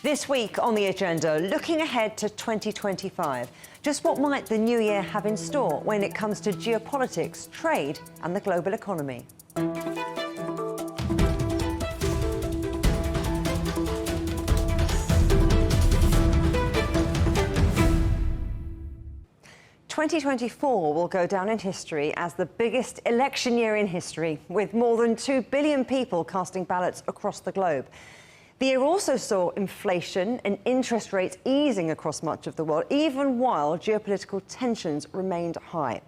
This week on the agenda, looking ahead to 2025. Just what might the new year have in store when it comes to geopolitics, trade and the global economy? 2024 will go down in history as the biggest election year in history, with more than 2 billion people casting ballots across the globe. The year also saw inflation and interest rates easing across much of the world, even while geopolitical tensions remained high.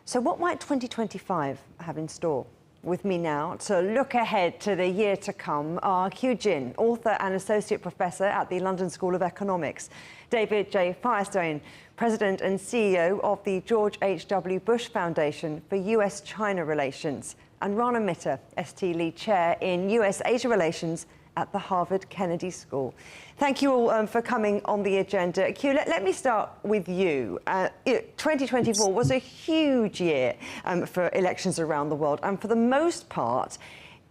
So what might 2025 have in store? With me now to look ahead to the year to come are Keyu, author and associate professor at the London School of Economics, David J. Firestein, president and CEO of the George H.W. Bush Foundation for US-China Relations, and Rana, ST Lee Chair in US-Asia Relations at the Harvard Kennedy School. Thank you all for coming on the agenda. Keyu, let me start with you. 2024 was a huge year for elections around the world, and for the most part,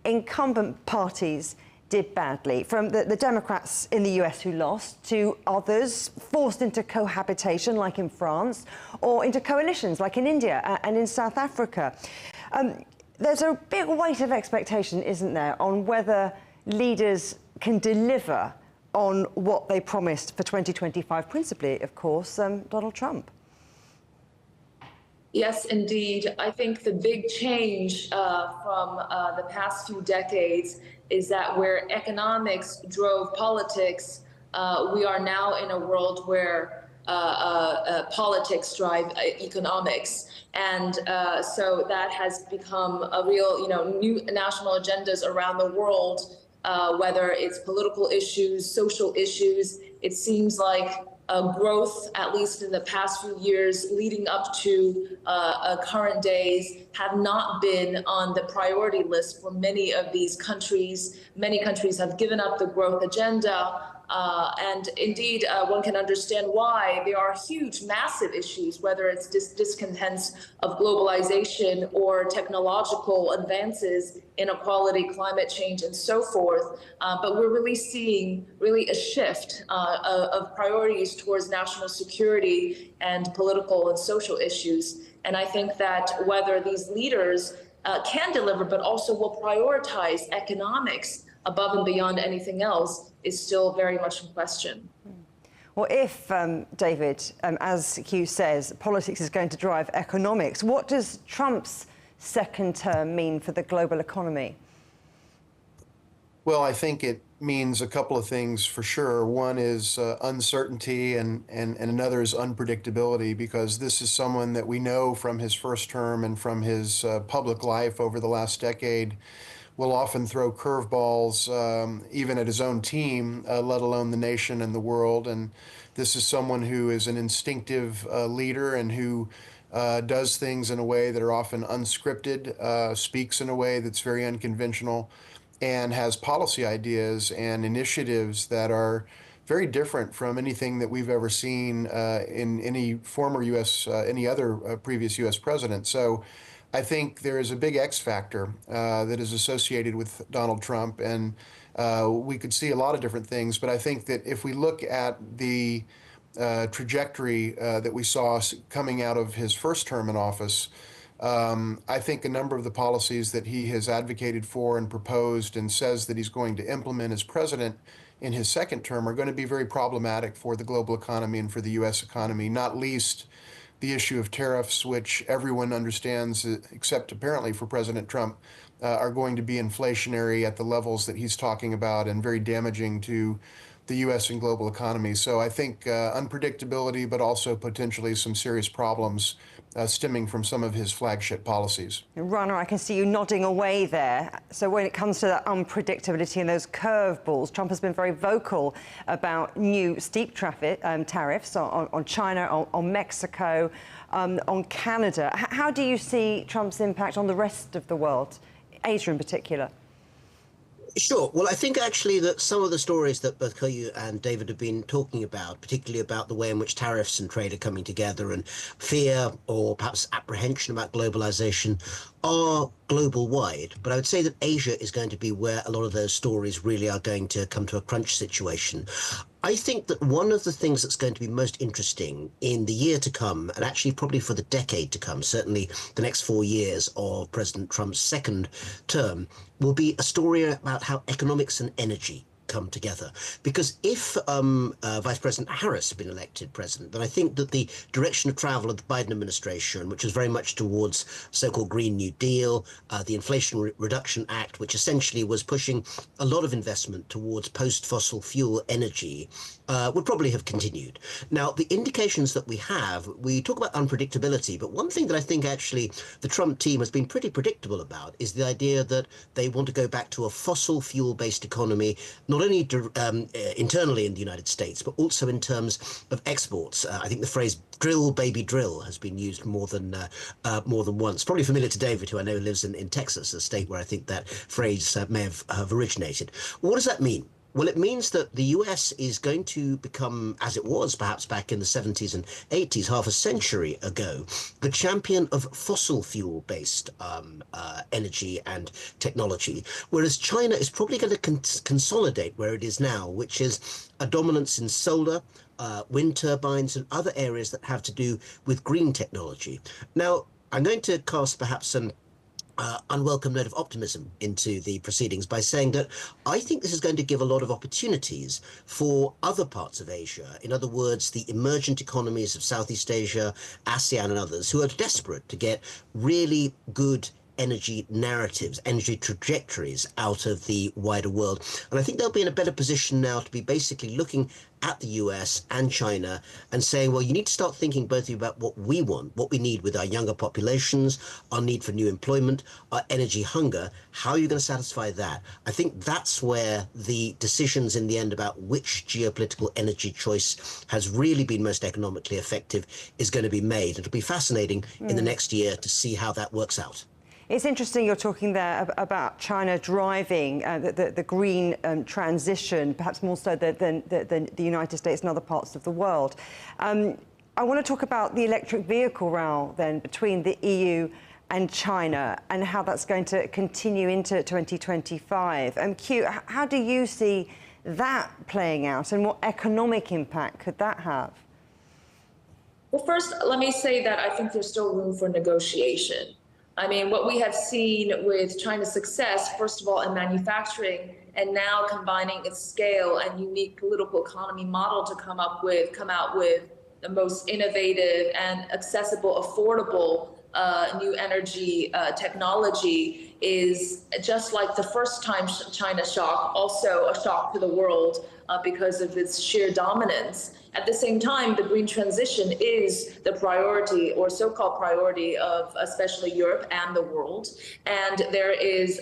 incumbent parties did badly, from the Democrats in the US who lost, to others forced into cohabitation, like in France, or into coalitions, like in India and in South Africa. There's a big weight of expectation, isn't there, on whether leaders can deliver on what they promised for 2025, principally, of course, Donald Trump. Yes, indeed. I think the big change from the past few decades is that where economics drove politics, we are now in a world where politics drive economics. And so that has become a real, new national agendas around the world, whether it's political issues, social issues. It seems like growth, at least in the past few years leading up to current days, have not been on the priority list for many of these countries. Many countries have given up the growth agenda. And indeed, one can understand why. There are huge, massive issues, whether it's discontents of globalization or technological advances, inequality, climate change, and so forth. But we're really seeing a shift of priorities towards national security and political and social issues. And I think that whether these leaders can deliver, but also will prioritize economics above and beyond anything else, is still very much in question. Well, if, David, as Keyu says, politics is going to drive economics, what does Trump's second term mean for the global economy? Well, I think it means a couple of things for sure. One is uncertainty, and another is unpredictability, because this is someone that we know from his first term and from his public life over the last decade will often throw curveballs, even at his own team, let alone the nation and the world. And this is someone who is an instinctive leader and who does things in a way that are often unscripted, speaks in a way that's very unconventional, and has policy ideas and initiatives that are very different from anything that we've ever seen in any former any other previous U.S. president. So I think there is a big X factor that is associated with Donald Trump, and we could see a lot of different things. But I think that if we look at the trajectory that we saw coming out of his first term in office, I think a number of the policies that he has advocated for and proposed and says that he's going to implement as president in his second term are going to be very problematic for the global economy and for the U.S. economy, not least the issue of tariffs, which everyone understands, except apparently for President Trump, are going to be inflationary at the levels that he's talking about and very damaging to the U.S. and global economy. So I think unpredictability, but also potentially some serious problems stemming from some of his flagship policies. Rana, I can see you nodding away there. So when it comes to that unpredictability and those curveballs, Trump has been very vocal about new steep tariffs on China, on Mexico, on Canada. How do you see Trump's impact on the rest of the world, Asia in particular? Sure. Well, I think actually that some of the stories that both Keyu and David have been talking about, particularly about the way in which tariffs and trade are coming together and fear or perhaps apprehension about globalization, are global wide. But I would say that Asia is going to be where a lot of those stories really are going to come to a crunch situation. I think that one of the things that's going to be most interesting in the year to come, and actually probably for the decade to come, certainly the next 4 years of President Trump's second term, will be a story about how economics and energy come together. Because if Vice President Harris had been elected president, then I think that the direction of travel of the Biden administration, which was very much towards so-called Green New Deal, the Inflation Reduction Act, which essentially was pushing a lot of investment towards post-fossil fuel energy, would probably have continued. Now, the indications that we talk about unpredictability, but one thing that I think actually the Trump team has been pretty predictable about is the idea that they want to go back to a fossil fuel-based economy, not only internally in the United States, but also in terms of exports. I think the phrase "drill, baby, drill" has been used more than once. Probably familiar to David, who I know lives in Texas, a state where I think that phrase may have originated. What does that mean? Well, it means that the US is going to become, as it was perhaps back in the 70s and 80s, half a century ago, the champion of fossil fuel-based energy and technology, whereas China is probably going to consolidate where it is now, which is a dominance in solar, wind turbines, and other areas that have to do with green technology. Now, I'm going to cast perhaps some unwelcome note of optimism into the proceedings by saying that I think this is going to give a lot of opportunities for other parts of Asia. In other words, the emergent economies of Southeast Asia, ASEAN, and others who are desperate to get really good energy narratives, energy trajectories out of the wider world. And I think they'll be in a better position now to be basically looking at the US and China and saying, well, you need to start thinking both of you about what we want, what we need with our younger populations, our need for new employment, our energy hunger. How are you going to satisfy that? I think that's where the decisions in the end about which geopolitical energy choice has really been most economically effective is going to be made. It'll be fascinating in the next year to see how that works out. It's interesting you're talking there about China driving the green transition, perhaps more so than the United States and other parts of the world. I want to talk about the electric vehicle row then between the EU and China and how that's going to continue into 2025. Keyu, how do you see that playing out and what economic impact could that have? Well, first, let me say that I think there's still room for negotiation. I mean, what we have seen with China's success, first of all, in manufacturing, and now combining its scale and unique political economy model to come out with the most innovative and accessible, affordable new energy technology is just like the first time China shock, also a shock to the world because of its sheer dominance. At the same time, the green transition is the priority or so-called priority of especially Europe and the world. And there's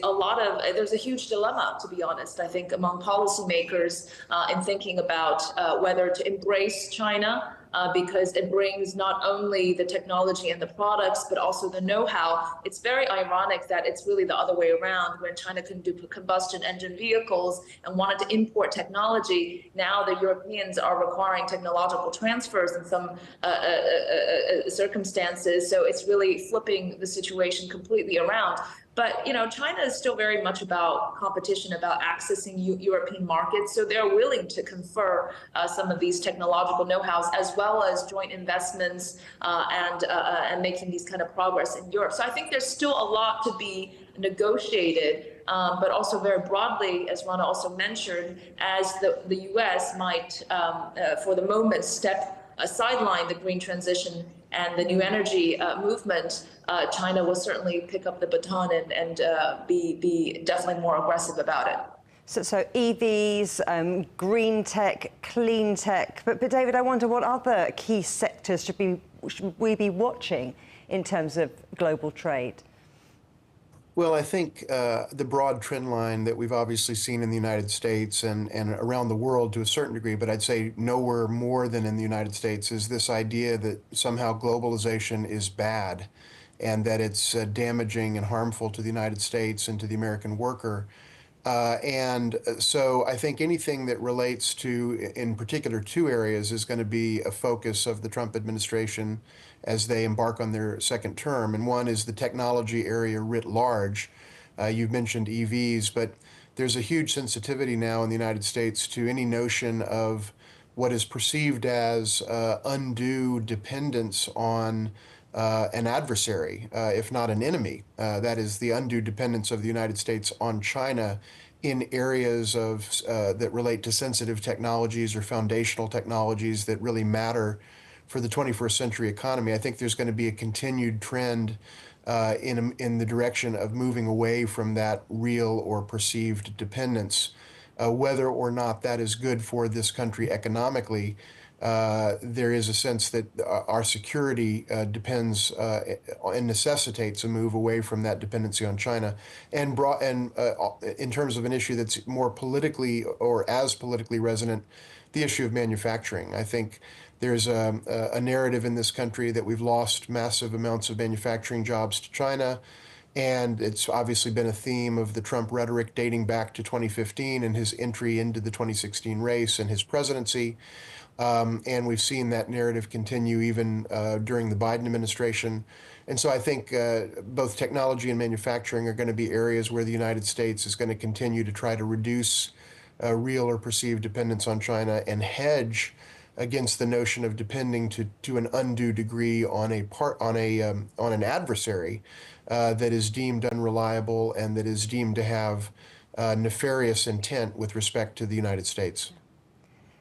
a huge dilemma, to be honest, I think, among policymakers in thinking about whether to embrace China because it brings not only the technology and the products, but also the know-how. It's very ironic that it's really the other way around. When China couldn't do combustion engine vehicles and wanted to import technology, now the Europeans are requiring technological transfers in some circumstances. So it's really flipping the situation completely around. But, you know, China is still very much about competition, about accessing European markets. So they're willing to confer some of these technological know-hows as well as joint investments and making these kind of progress in Europe. So I think there's still a lot to be negotiated, but also very broadly, as Rana also mentioned, as the U.S. might, for the moment, sideline the green transition and the new energy movement, China will certainly pick up the baton and be definitely more aggressive about it. So EVs, green tech, clean tech. But David, I wonder what other key sectors should we be watching in terms of global trade? Well, I think the broad trend line that we've obviously seen in the United States and around the world to a certain degree, but I'd say nowhere more than in the United States, is this idea that somehow globalization is bad and that it's damaging and harmful to the United States and to the American worker. And so I think anything that relates to, in particular, two areas is going to be a focus of the Trump administration as they embark on their second term. And one is the technology area writ large. You've mentioned EVs, but there's a huge sensitivity now in the United States to any notion of what is perceived as undue dependence on an adversary, if not an enemy. That is the undue dependence of the United States on China in areas of that relate to sensitive technologies or foundational technologies that really matter for the 21st century economy. I think there's going to be a continued trend in the direction of moving away from that real or perceived dependence. Whether or not that is good for this country economically, there is a sense that our security depends and necessitates a move away from that dependency on China. And in terms of an issue that's more politically or as politically resonant, the issue of manufacturing. I think there's a narrative in this country that we've lost massive amounts of manufacturing jobs to China. And it's obviously been a theme of the Trump rhetoric dating back to 2015 and his entry into the 2016 race and his presidency. And we've seen that narrative continue even during the Biden administration. And so I think both technology and manufacturing are going to be areas where the United States is going to continue to try to reduce real or perceived dependence on China and hedge against the notion of depending to an undue degree on an adversary that is deemed unreliable and that is deemed to have nefarious intent with respect to the United States.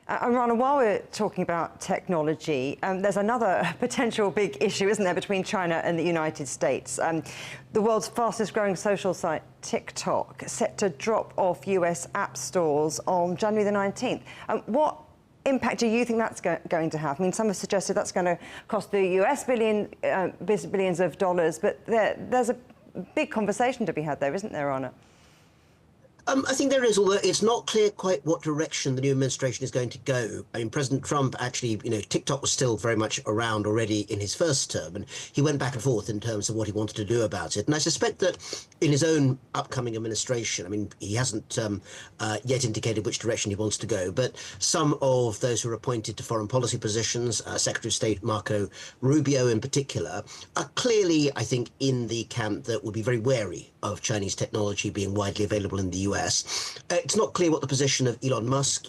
And Rana, while we're talking about technology, there's another potential big issue, isn't there, between China and the United States? The world's fastest growing social site, TikTok, set to drop off US app stores on January the 19th. What impact do you think that's going to have? I mean, some have suggested that's going to cost the US billions of dollars, but there's a big conversation to be had there, isn't there, Rana? I think there is, although it's not clear quite what direction the new administration is going to go. I mean, President Trump actually, TikTok was still very much around already in his first term, and he went back and forth in terms of what he wanted to do about it. And I suspect that in his own upcoming administration, I mean, he hasn't yet indicated which direction he wants to go, but some of those who are appointed to foreign policy positions, Secretary of State Marco Rubio in particular, are clearly, I think, in the camp that would be very wary of Chinese technology being widely available in the US. It's not clear what the position of Elon Musk,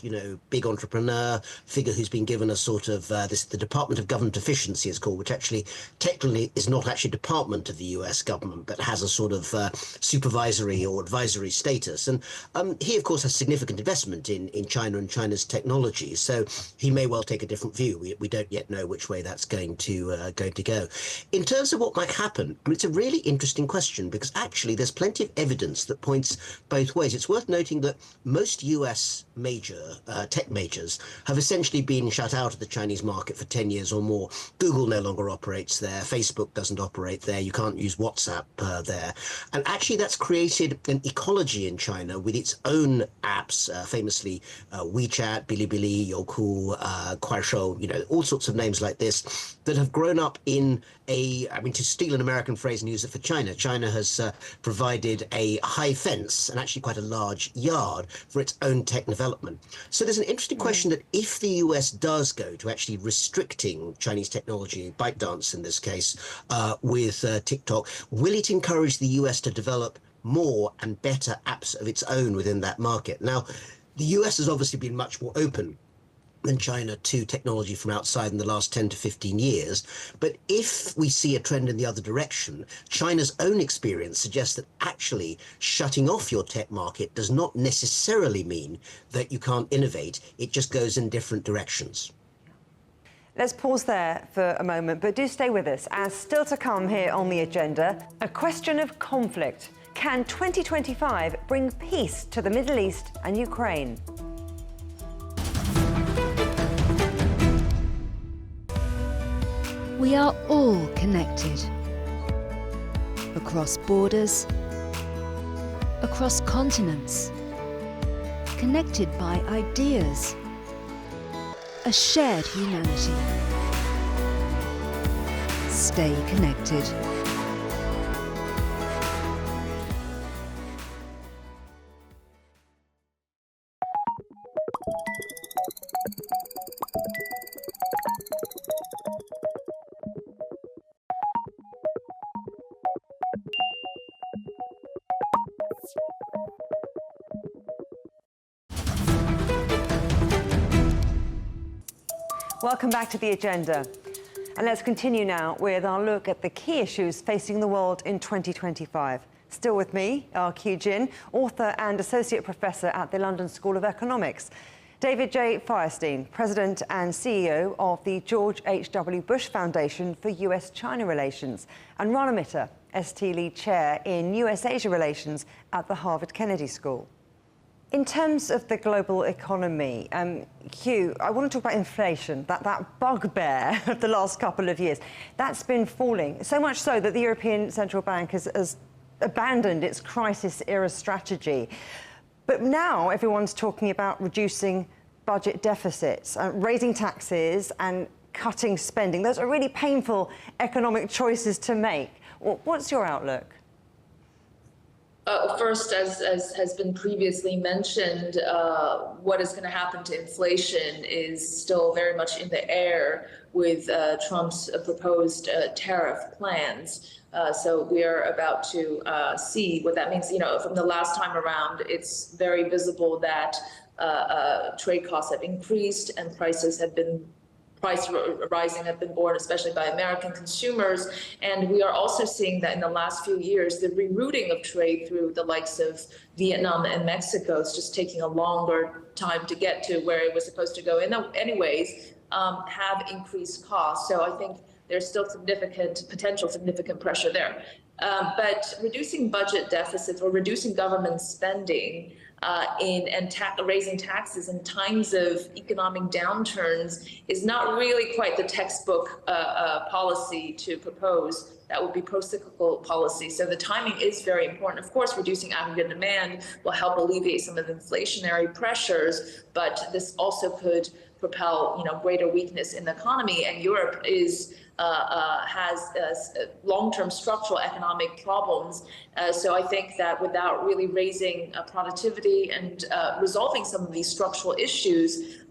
big entrepreneur, figure who's been given a sort of the Department of Government Efficiency is called, which actually technically is not actually a department of the US government, but has a sort of supervisory or advisory status. And he, of course, has significant investment in China and China's technology. So he may well take a different view. We don't yet know which way that's going to go. In terms of what might happen, I mean, it's a really interesting question because actually there's plenty of evidence that points both ways. It's worth noting that most US tech majors have essentially been shut out of the Chinese market for 10 years or more. Google no longer operates there. Facebook doesn't operate there. You can't use WhatsApp there. And actually that's created an ecology in China with its own apps, famously WeChat, Bilibili, Youku, Kuaishou, all sorts of names like this that have grown up in to steal an American phrase and use it for China, China has provided a high fence and actually quite a large yard for its own tech development. So there's an interesting question that if the US does go to actually restricting Chinese technology, ByteDance in this case, with TikTok, will it encourage the US to develop more and better apps of its own within that market? Now, the US has obviously been much more open than China to technology from outside in the last 10 to 15 years. But if we see a trend in the other direction, China's own experience suggests that actually shutting off your tech market does not necessarily mean that you can't innovate. It just goes in different directions. Let's pause there for a moment, but do stay with us, as still to come here on the agenda, a question of conflict. Can 2025 bring peace to the Middle East and Ukraine? We are all connected. Across borders, across continents, connected by ideas, a shared humanity. Stay connected. Welcome back to The Agenda. And let's continue now with our look at the key issues facing the world in 2025. Still with me are Keyu, author and associate professor at the London School of Economics, David J. Firestein, president and CEO of the George H.W. Bush Foundation for US-China Relations, and Rana, ST Lead Chair in US-Asia Relations at the Harvard Kennedy School. In terms of the global economy, Keyu, I want to talk about inflation, that bugbear of the last couple of years. That's been falling, so much so that the European Central Bank has abandoned its crisis-era strategy. But now everyone's talking about reducing budget deficits, raising taxes and cutting spending. Those are really painful economic choices to make. What's your outlook? First, as has been previously mentioned, what is going to happen to inflation is still very much in the air with Trump's proposed tariff plans. So we are about to see what that means. You know, from the last time around, it's very visible that trade costs have increased and price rising have been borne, especially by American consumers. And we are also seeing that in the last few years, the rerouting of trade through the likes of Vietnam and Mexico is just taking a longer time to get to where it was supposed to go. Anyways, have increased costs. So I think there's still potential significant pressure there. But reducing budget deficits or reducing government spending raising taxes in times of economic downturns is not really quite the textbook policy to propose. That would be pro-cyclical policy. So the timing is very important. Of course, reducing aggregate demand will help alleviate some of the inflationary pressures, but this also could propel, greater weakness in the economy. And Europe has long-term structural economic problems. So I think that without really raising productivity and resolving some of these structural issues,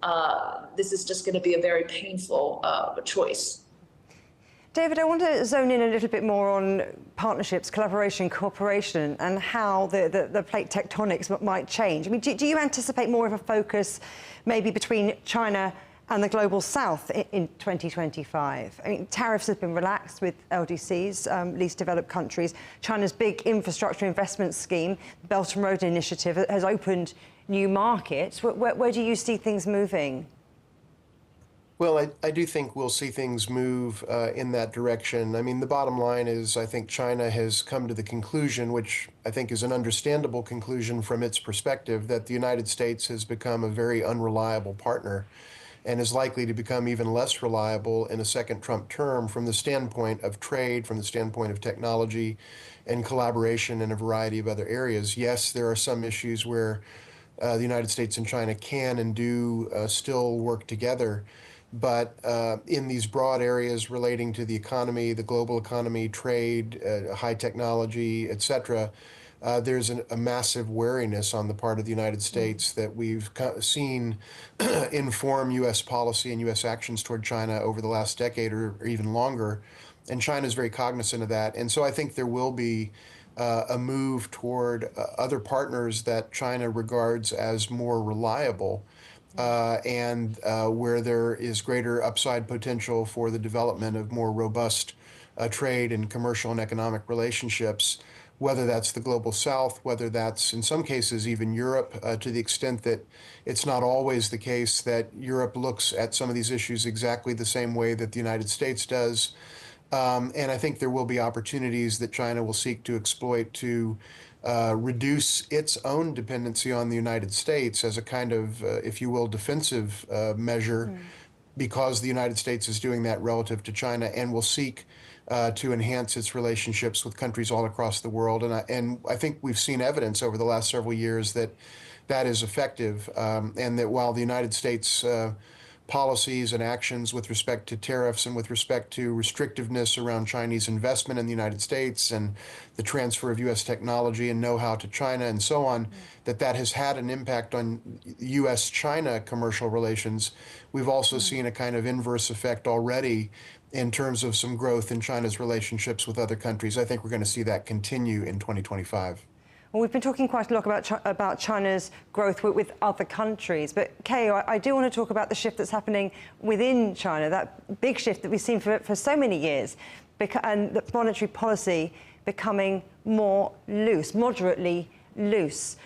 this is just going to be a very painful choice. David, I want to zone in a little bit more on partnerships, collaboration, cooperation, and how the plate tectonics might change. I mean, do you anticipate more of a focus maybe between China and the global south in 2025? I mean, tariffs have been relaxed with LDCs, least developed countries. China's big infrastructure investment scheme, the Belt and Road Initiative, has opened new markets. Where do you see things moving? Well, I do think we'll see things move in that direction. I mean, the bottom line is I think China has come to the conclusion, which I think is an understandable conclusion from its perspective, that the United States has become a very unreliable partner and is likely to become even less reliable in a second Trump term from the standpoint of trade, from the standpoint of technology and collaboration in a variety of other areas. Yes, there are some issues where the United States and China can and do still work together. But in these broad areas relating to the economy, the global economy, trade, high technology, et cetera, there's a massive wariness on the part of the United States that we've seen inform U.S. policy and U.S. actions toward China over the last decade or even longer. And China is very cognizant of that. And so I think there will be a move toward other partners that China regards as more reliable. And where there is greater upside potential for the development of more robust trade and commercial and economic relationships, whether that's the global south, whether that's in some cases even Europe, to the extent that it's not always the case that Europe looks at some of these issues exactly the same way that the United States does. And I think there will be opportunities that China will seek to exploit to reduce its own dependency on the United States as a kind of, if you will, defensive measure, because the United States is doing that relative to China, and will seek to enhance its relationships with countries all across the world. And I think we've seen evidence over the last several years that that is effective, and that while the United States policies and actions with respect to tariffs and with respect to restrictiveness around Chinese investment in the United States and the transfer of U.S. technology and know-how to China and so on, that has had an impact on U.S.-China commercial relations. We've also seen a kind of inverse effect already in terms of some growth in China's relationships with other countries. I think we're going to see that continue in 2025. Well, we've been talking quite a lot about China's growth with other countries, but Keyu, I do want to talk about the shift that's happening within China, that big shift that we've seen for so many years, and the monetary policy becoming more loose, moderately loose.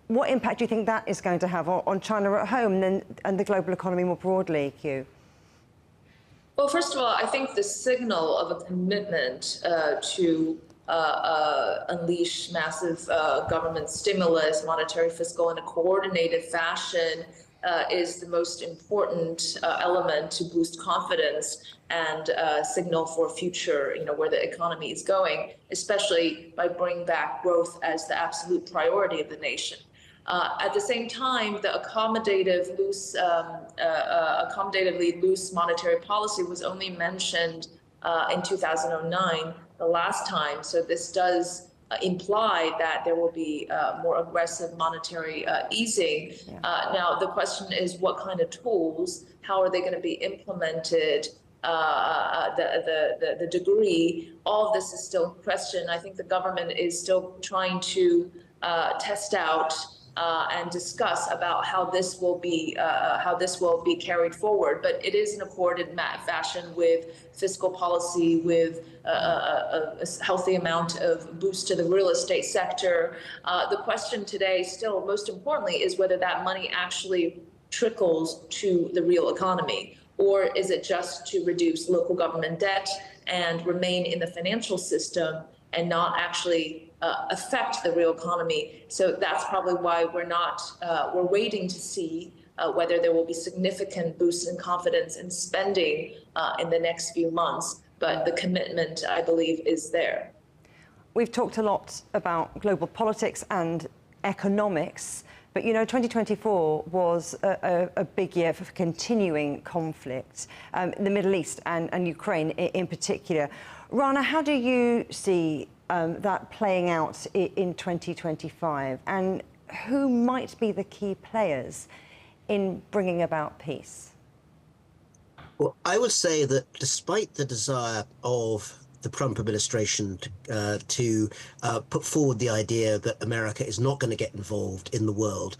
What impact do you think that is going to have on China at home and the global economy more broadly, Keyu? Well, first of all, I think the signal of a commitment to unleash massive government stimulus, monetary, fiscal, in a coordinated fashion is the most important element to boost confidence and signal for future, where the economy is going, especially by bringing back growth as the absolute priority of the nation. At the same time, the accommodatively loose monetary policy was only mentioned in 2009, the last time. So this does imply that there will be more aggressive monetary easing. Yeah. Now, the question is what kind of tools, how are they going to be implemented, the degree, all of this is still a question. I think the government is still trying to test out and discuss about how this will be carried forward. But it is in a coordinated fashion with fiscal policy, with a healthy amount of boost to the real estate sector. The question today, still most importantly, is whether that money actually trickles to the real economy, or is it just to reduce local government debt and remain in the financial system and not actually affect the real economy. So that's probably why we're waiting to see whether there will be significant boosts in confidence and spending in the next few months. But the commitment, I believe, is there. We've talked a lot about global politics and economics, but 2024 was a big year for continuing conflict in the Middle East and Ukraine in particular. Rana, how do you see that playing out in 2025, and who might be the key players in bringing about peace? Well, I would say that despite the desire of the Trump administration to put forward the idea that America is not going to get involved in the world,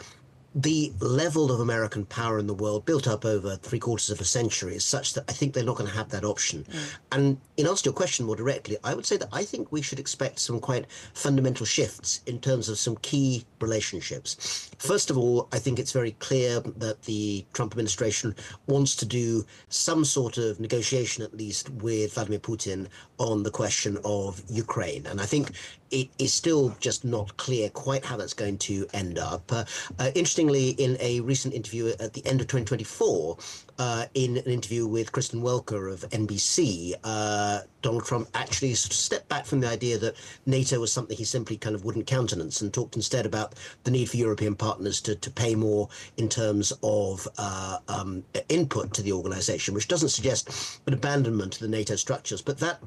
the level of American power in the world built up over 3/4 of a century is such that I think they're not going to have that option. And in answer to your question more directly, I would say that I think we should expect some quite fundamental shifts in terms of some key relationships. First of all, I think it's very clear that the Trump administration wants to do some sort of negotiation, at least with Vladimir Putin, on the question of Ukraine. And I think it is still just not clear quite how that's going to end up. Interestingly, in a recent interview at the end of 2024, in an interview with Kristen Welker of NBC, Donald Trump actually sort of stepped back from the idea that NATO was something he simply kind of wouldn't countenance, and talked instead about the need for European partners to pay more in terms of input to the organization, which doesn't suggest an abandonment of the NATO structures, but that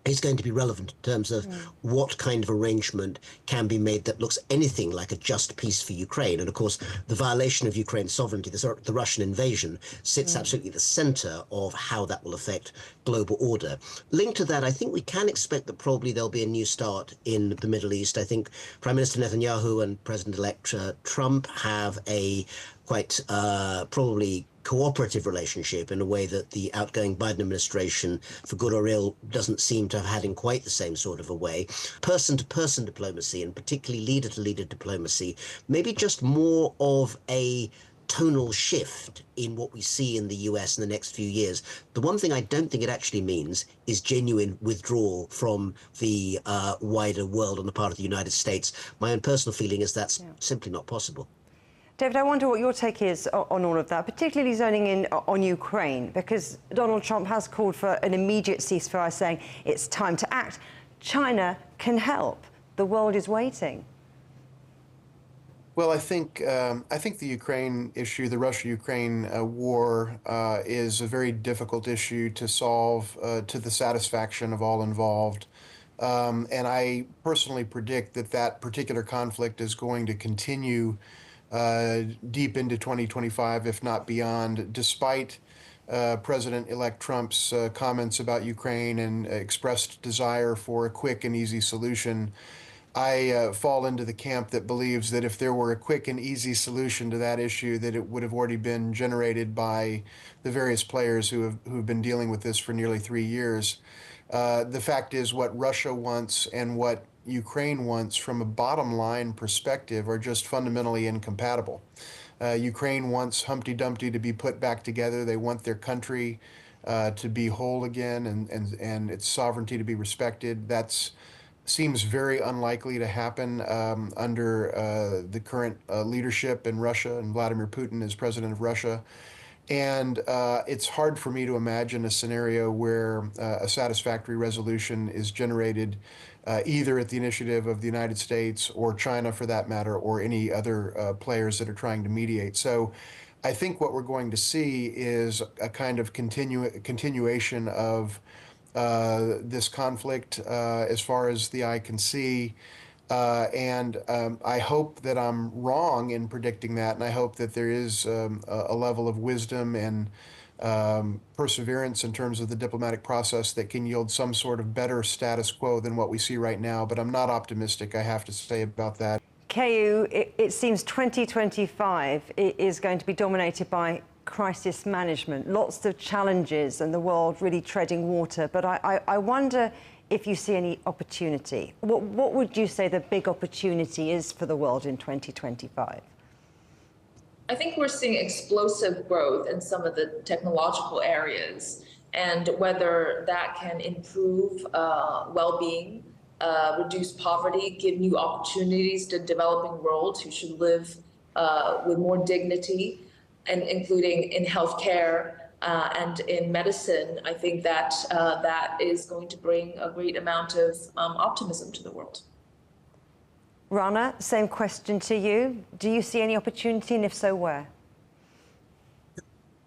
is going to be relevant in terms of what kind of arrangement can be made that looks anything like a just peace for Ukraine. And of course, the violation of Ukraine's sovereignty, the Russian invasion, sits absolutely at the center of how that will affect global order. Linked to that, I think we can expect that probably there'll be a new start in the Middle East. I think Prime Minister Netanyahu and President-elect Trump have a quite probably cooperative relationship in a way that the outgoing Biden administration, for good or ill, doesn't seem to have had in quite the same sort of a way. Person-to-person diplomacy, and particularly leader-to-leader diplomacy, maybe just more of a tonal shift in what we see in the US in the next few years. The one thing I don't think it actually means is genuine withdrawal from the wider world on the part of the United States. My own personal feeling is that's simply not possible. David, I wonder what your take is on all of that, particularly zoning in on Ukraine, because Donald Trump has called for an immediate ceasefire, saying it's time to act. China can help. The world is waiting. Well, I think the Ukraine issue, the Russia-Ukraine war, is a very difficult issue to solve to the satisfaction of all involved. And I personally predict that that particular conflict is going to continue deep into 2025, if not beyond, despite President-elect Trump's comments about Ukraine and expressed desire for a quick and easy solution. I fall into the camp that believes that if there were a quick and easy solution to that issue, that it would have already been generated by the various players who've been dealing with this for nearly 3 years. The fact is, what Russia wants and what Ukraine wants from a bottom line perspective are just fundamentally incompatible. Ukraine wants Humpty Dumpty to be put back together. They want their country to be whole again and its sovereignty to be respected. That seems very unlikely to happen under the current leadership in Russia and Vladimir Putin as president of Russia. And it's hard for me to imagine a scenario where a satisfactory resolution is generated either at the initiative of the United States or China, for that matter, or any other players that are trying to mediate. So I think what we're going to see is a kind of continuation of this conflict as far as the eye can see. I hope that I'm wrong in predicting that, and I hope that there is a level of wisdom and perseverance in terms of the diplomatic process that can yield some sort of better status quo than what we see right now. But I'm not optimistic, I have to say, about that. Keyu, it seems 2025 is going to be dominated by crisis management, lots of challenges and the world really treading water. But I wonder if you see any opportunity. What would you say the big opportunity is for the world in 2025? I think we're seeing explosive growth in some of the technological areas, and whether that can improve well-being, reduce poverty, give new opportunities to developing worlds who should live with more dignity, and including in healthcare and in medicine. I think that that is going to bring a great amount of optimism to the world. Rana, same question to you. Do you see any opportunity, and if so, where?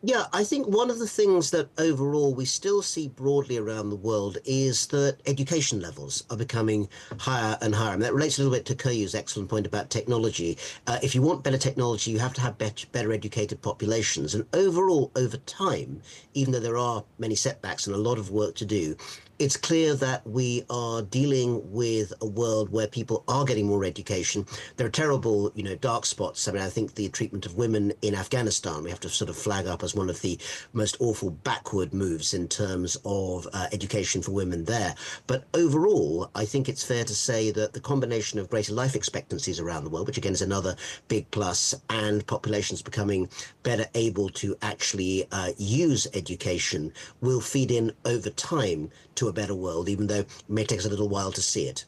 Yeah, I think one of the things that overall we still see broadly around the world is that education levels are becoming higher and higher. And that relates a little bit to Keyu's excellent point about technology. If you want better technology, you have to have better educated populations. And overall, over time, even though there are many setbacks and a lot of work to do, it's clear that we are dealing with a world where people are getting more education. There are terrible, dark spots. I mean, I think the treatment of women in Afghanistan, we have to sort of flag up as one of the most awful backward moves in terms of education for women there. But overall, I think it's fair to say that the combination of greater life expectancies around the world, which again is another big plus, and populations becoming better able to actually use education will feed in over time to a better world, even though it may take us a little while to see it.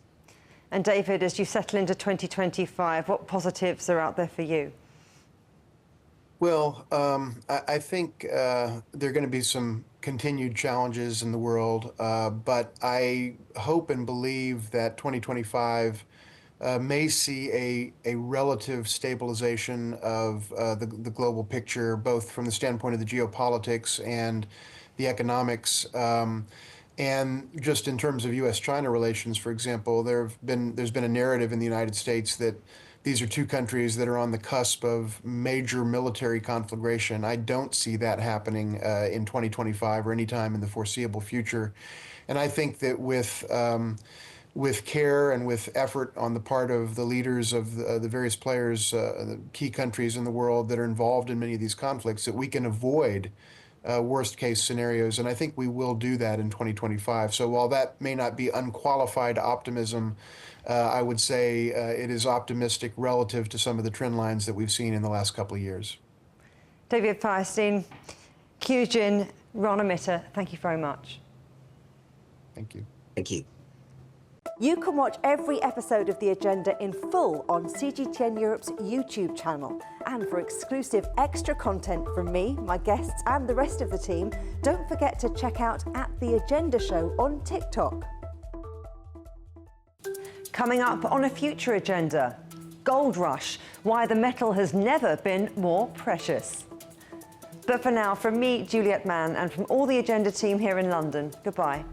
And David, as you settle into 2025, what positives are out there for you? Well, I think there are going to be some continued challenges in the world, but I hope and believe that 2025 may see a relative stabilization of the global picture, both from the standpoint of the geopolitics and the economics. And just in terms of U.S.-China relations, for example, there's been a narrative in the United States that these are two countries that are on the cusp of major military conflagration. I don't see that happening in 2025 or anytime in the foreseeable future. And I think that with care and with effort on the part of the leaders of the various players, the key countries in the world that are involved in many of these conflicts, that we can avoid worst case scenarios. And I think we will do that in 2025. So while that may not be unqualified optimism, I would say it is optimistic relative to some of the trend lines that we've seen in the last couple of years. David Firestein, Keyu, Rana Mitter, thank you very much. Thank you. Thank you. You can watch every episode of The Agenda in full on CGTN Europe's YouTube channel. And for exclusive extra content from me, my guests and the rest of the team, don't forget to check out @The Agenda Show on TikTok. Coming up on a future agenda, gold rush, why the metal has never been more precious. But for now, from me, Juliet Mann, and from all the Agenda team here in London, goodbye.